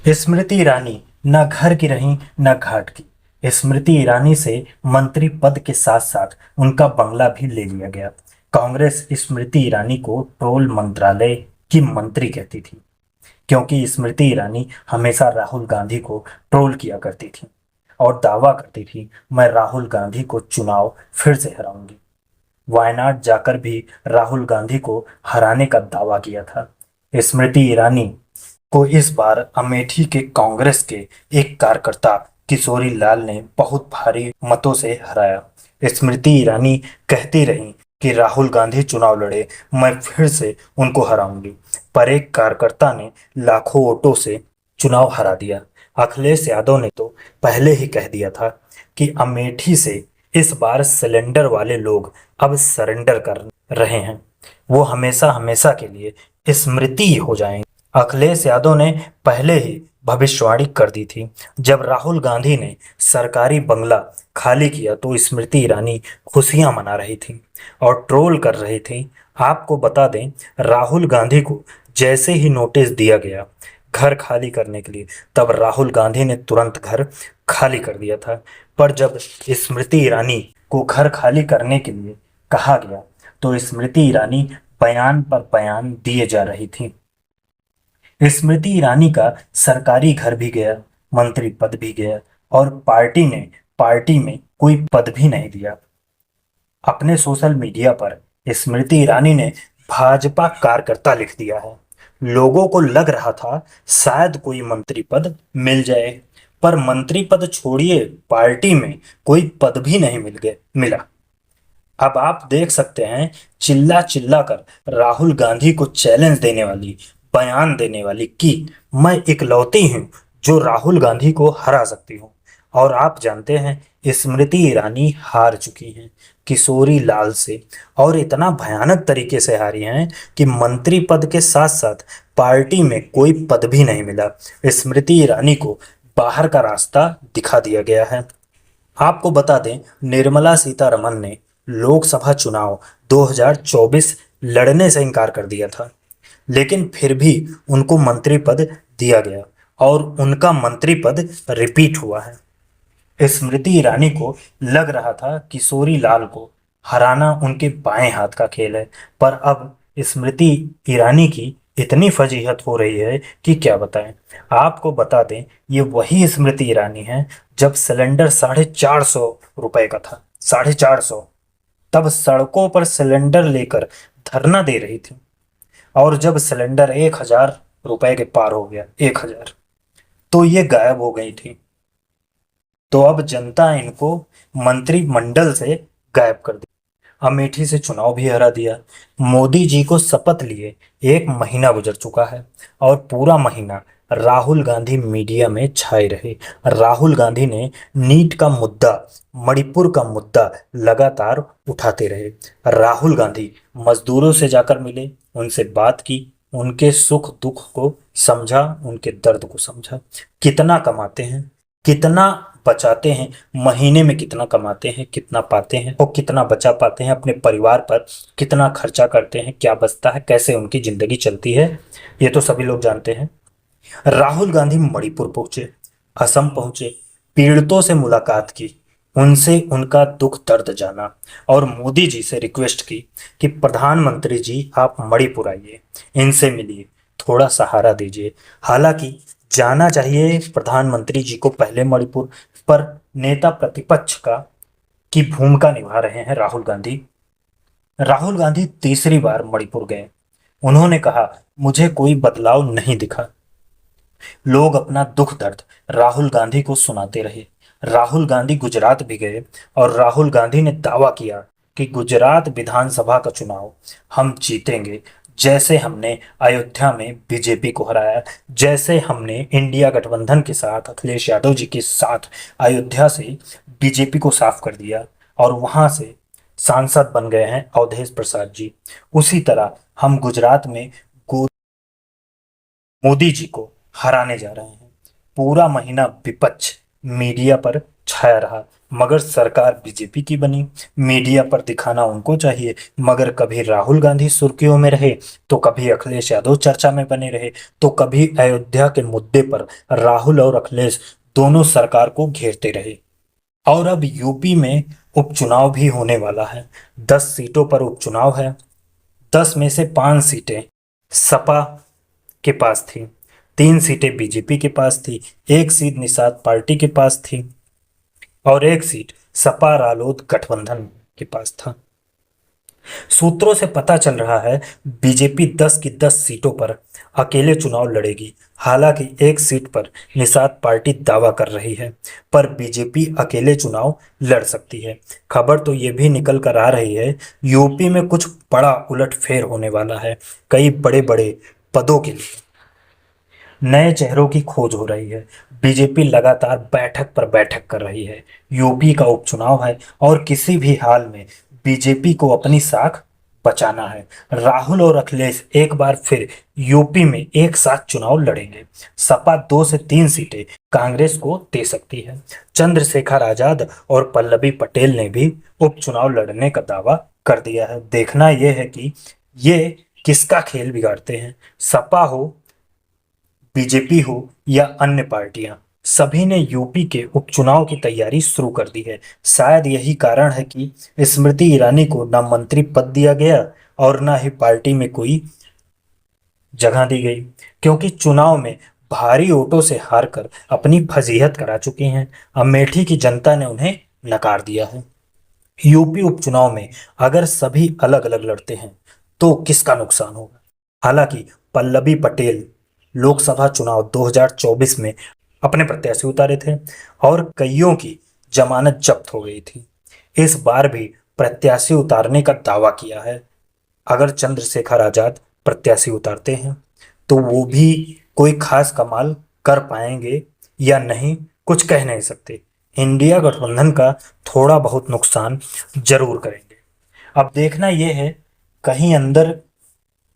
स्मृति ईरानी न घर की रहीं न घाट की। स्मृति ईरानी से मंत्री पद के साथ साथ उनका बंगला भी ले लिया गया। कांग्रेस स्मृति ईरानी को ट्रोल मंत्रालय की मंत्री कहती थी, क्योंकि स्मृति ईरानी हमेशा राहुल गांधी को ट्रोल किया करती थी और दावा करती थी, मैं राहुल गांधी को चुनाव फिर से हराऊंगी। वायनाड जाकर भी राहुल गांधी को हराने का दावा किया था। स्मृति ईरानी को इस बार अमेठी के कांग्रेस के एक कार्यकर्ता किशोरी लाल ने बहुत भारी मतों से हराया। स्मृति ईरानी कहती रहीं कि राहुल गांधी चुनाव लड़े, मैं फिर से उनको हराऊंगी, पर एक कार्यकर्ता ने लाखों वोटों से चुनाव हरा दिया। अखिलेश यादव ने तो पहले ही कह दिया था कि अमेठी से इस बार सिलेंडर वाले लोग अब सरेंडर कर रहे हैं, वो हमेशा हमेशा के लिए स्मृति हो जाएंगे। अखिलेश यादव ने पहले ही भविष्यवाणी कर दी थी। जब राहुल गांधी ने सरकारी बंगला खाली किया तो स्मृति ईरानी खुशियां मना रही थी और ट्रोल कर रही थी। आपको बता दें, राहुल गांधी को जैसे ही नोटिस दिया गया घर खाली करने के लिए, तब राहुल गांधी ने तुरंत घर खाली कर दिया था। पर जब स्मृति ईरानी को घर खाली करने के लिए कहा गया तो स्मृति ईरानी बयान पर बयान दिए जा रही थी। स्मृति ईरानी का सरकारी घर भी गया, मंत्री पद भी गया और पार्टी में कोई पद भी नहीं दिया। अपने सोशल मीडिया पर स्मृति ईरानी ने भाजपा कार्यकर्ता लिख दिया है। लोगों को लग रहा था शायद कोई मंत्री पद मिल जाए, पर मंत्री पद छोड़िए, पार्टी में कोई पद भी नहीं मिला। अब आप देख सकते हैं, चिल्ला चिल्ला कर राहुल गांधी को चैलेंज देने वाली, बयान देने वाली कि मैं इकलौती हूं जो राहुल गांधी को हरा सकती हूं। और आप जानते हैं, स्मृति ईरानी हार चुकी हैं किशोरी लाल से, और इतना भयानक तरीके से हारी हैं कि मंत्री पद के साथ साथ पार्टी में कोई पद भी नहीं मिला। स्मृति ईरानी को बाहर का रास्ता दिखा दिया गया है। आपको बता दें, निर्मला सीतारमण ने लोकसभा चुनाव 2024 लड़ने से इनकार कर दिया था, लेकिन फिर भी उनको मंत्री पद दिया गया और उनका मंत्री पद रिपीट हुआ है। स्मृति ईरानी को लग रहा था किशोरी लाल को हराना उनके बाएं हाथ का खेल है, पर अब स्मृति ईरानी की इतनी फजीहत हो रही है कि क्या बताएं। आपको बता दें, ये वही स्मृति ईरानी है जब सिलेंडर 450 रुपए का था, 450, तब सड़कों पर सिलेंडर लेकर धरना दे रही थी। और जब सिलेंडर 1000 रुपए के पार हो गया, 1000, तो ये गायब हो गई थी। तो अब जनता इनको मंत्रिमंडल से गायब कर दी। अमेठी से चुनाव भी हरा दिया। मोदी जी को शपथ लिए 1 महीना गुजर चुका है और पूरा महीना राहुल गांधी मीडिया में छाए रहे। राहुल गांधी ने नीट का मुद्दा, मणिपुर का मुद्दा लगातार उठाते रहे। राहुल गांधी मजदूरों से जाकर मिले, उनसे बात की, उनके सुख दुख को समझा, उनके दर्द को समझा। कितना कमाते हैं, कितना बचाते हैं, महीने में कितना कमाते हैं, कितना पाते हैं और कितना बचा पाते हैं, अपने परिवार पर कितना खर्चा करते हैं, क्या बचता है, कैसे उनकी जिंदगी चलती है, ये तो सभी लोग जानते हैं। राहुल गांधी मणिपुर पहुंचे, असम पहुंचे, पीड़ितों से मुलाकात की, उनसे उनका दुख दर्द जाना और मोदी जी से रिक्वेस्ट की कि प्रधानमंत्री जी आप मणिपुर आइए, इनसे मिलिए, थोड़ा सहारा दीजिए। हालांकि जाना चाहिए प्रधानमंत्री जी को पहले मणिपुर, पर नेता प्रतिपक्ष का की भूमिका निभा रहे हैं राहुल गांधी। राहुल गांधी तीसरी बार मणिपुर गए। उन्होंने कहा, मुझे कोई बदलाव नहीं दिखा। लोग अपना दुख दर्द राहुल गांधी को सुनाते रहे। राहुल गांधी गुजरात भी गए और राहुल गांधी ने दावा किया कि गुजरात विधानसभा का चुनाव हम जीतेंगे, जैसे हमने अयोध्या में बीजेपी को हराया, जैसे हमने इंडिया गठबंधन के साथ अखिलेश यादव जी के साथ अयोध्या से बीजेपी को साफ कर दिया और वहां से सांसद बन गए हैं अवधेश प्रसाद जी। उसी तरह हम गुजरात में मोदी जी को हराने जा रहे हैं। पूरा महीना विपक्ष मीडिया पर छाया रहा, मगर सरकार बीजेपी की बनी। मीडिया पर दिखाना उनको चाहिए, मगर कभी राहुल गांधी सुर्खियों में रहे तो कभी अखिलेश यादव चर्चा में बने रहे, तो कभी अयोध्या के मुद्दे पर राहुल और अखिलेश दोनों सरकार को घेरते रहे। और अब यूपी में उपचुनाव भी होने वाला है। 10 सीटों पर उपचुनाव है। 10 में से 5 सीटें सपा के पास थी, 3 सीटें बीजेपी के पास थी, 1 सीट निषाद पार्टी के पास थी और 1 सीट सपा रालोद गठबंधन के पास था। सूत्रों से पता चल रहा है बीजेपी 10 की 10 सीटों पर अकेले चुनाव लड़ेगी। हालांकि 1 सीट पर निषाद पार्टी दावा कर रही है, पर बीजेपी अकेले चुनाव लड़ सकती है। खबर तो ये भी निकल कर आ रही है यूपी में कुछ बड़ा उलटफेर होने वाला है। कई बड़े बड़े पदों के लिए नए चेहरों की खोज हो रही है। बीजेपी लगातार बैठक पर बैठक कर रही है। यूपी का उपचुनाव है और किसी भी हाल में बीजेपी को अपनी साख बचाना है। राहुल और अखिलेश एक बार फिर यूपी में एक साथ चुनाव लड़ेंगे। सपा 2 से 3 सीटें कांग्रेस को दे सकती है। चंद्रशेखर आजाद और पल्लवी पटेल ने भी उपचुनाव लड़ने का दावा कर दिया है। देखना यह है कि ये किसका खेल बिगाड़ते हैं। सपा हो, बीजेपी हो या अन्य पार्टियां, सभी ने यूपी के उपचुनाव की तैयारी शुरू कर दी है। शायद यही कारण है कि स्मृति ईरानी को न मंत्री पद दिया गया और न ही पार्टी में कोई जगह दी गई, क्योंकि चुनाव में भारी वोटों से हारकर अपनी फजीहत करा चुकी हैं। अमेठी की जनता ने उन्हें नकार दिया है। यूपी उपचुनाव में अगर सभी अलग अलग लड़ते हैं तो किसका नुकसान होगा। हालांकि पल्लवी पटेल लोकसभा चुनाव 2024 में अपने प्रत्याशी उतारे थे और कईयों की जमानत जब्त हो गई थी। इस बार भी प्रत्याशी उतारने का दावा किया है। अगर चंद्रशेखर आजाद प्रत्याशी उतारते हैं तो वो भी कोई खास कमाल कर पाएंगे या नहीं, कुछ कह नहीं सकते। इंडिया गठबंधन का थोड़ा बहुत नुकसान जरूर करेंगे। अब देखना यह है कहीं अंदर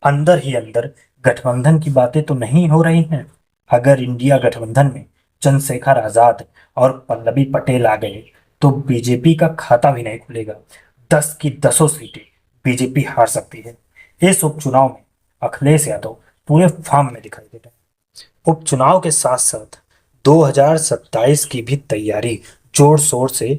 अंदर ही अंदर गठबंधन की बातें तो नहीं हो रही हैं। अगर इंडिया गठबंधन में चंद्रशेखर आजाद और पल्लवी पटेल आ गए तो बीजेपी का खाता भी नहीं खुलेगा। 10 की 10 सीटें बीजेपी हार सकती है। इस उपचुनाव में अखिलेश यादव पूरे फॉर्म में दिखाई दे रहे हैं। उपचुनाव के साथ साथ 2027 की भी तैयारी जोर शोर से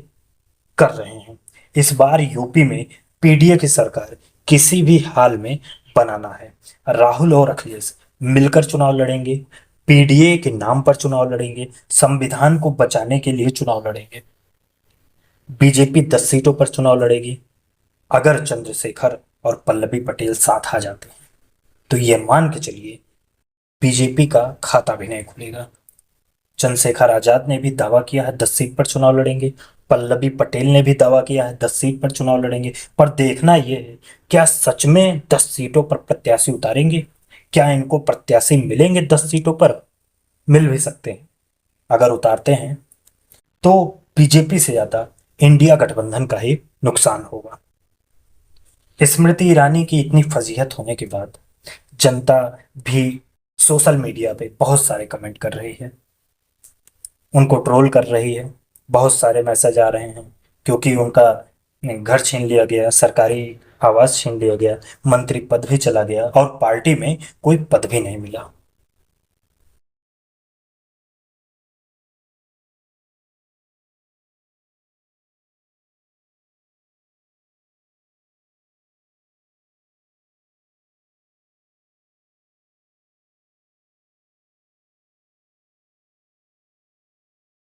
कर रहे हैं। इस बार यूपी में पीडीए की सरकार किसी भी हाल में बनाना है। राहुल और अखिलेश मिलकर चुनाव लड़ेंगे, पीडीए के नाम पर चुनाव लड़ेंगे, संविधान को बचाने के लिए चुनाव लड़ेंगे। बीजेपी 10 सीटों पर चुनाव लड़ेगी। अगर चंद्रशेखर और पल्लवी पटेल साथ आ जाते हैं तो ये मान के चलिए बीजेपी का खाता भी नहीं खुलेगा। चंद्रशेखर आजाद ने भी दावा किया है 10 सीट पर चुनाव लड़ेंगे, पल्लवी पटेल ने भी दावा किया है 10 सीट पर चुनाव लड़ेंगे। पर देखना यह है क्या सच में 10 सीटों पर प्रत्याशी उतारेंगे। क्या इनको प्रत्याशी मिलेंगे 10 सीटों पर। मिल भी सकते हैं। अगर उतारते हैं तो बीजेपी से ज्यादा इंडिया गठबंधन का ही नुकसान होगा। स्मृति ईरानी की इतनी फजीहत होने के बाद जनता भी सोशल मीडिया पे बहुत सारे कमेंट कर रही है, उनको ट्रोल कर रही है। बहुत सारे मैसेज आ रहे हैं क्योंकि उनका घर छीन लिया गया, सरकारी आवास छीन लिया गया, मंत्री पद भी चला गया और पार्टी में कोई पद भी नहीं मिला।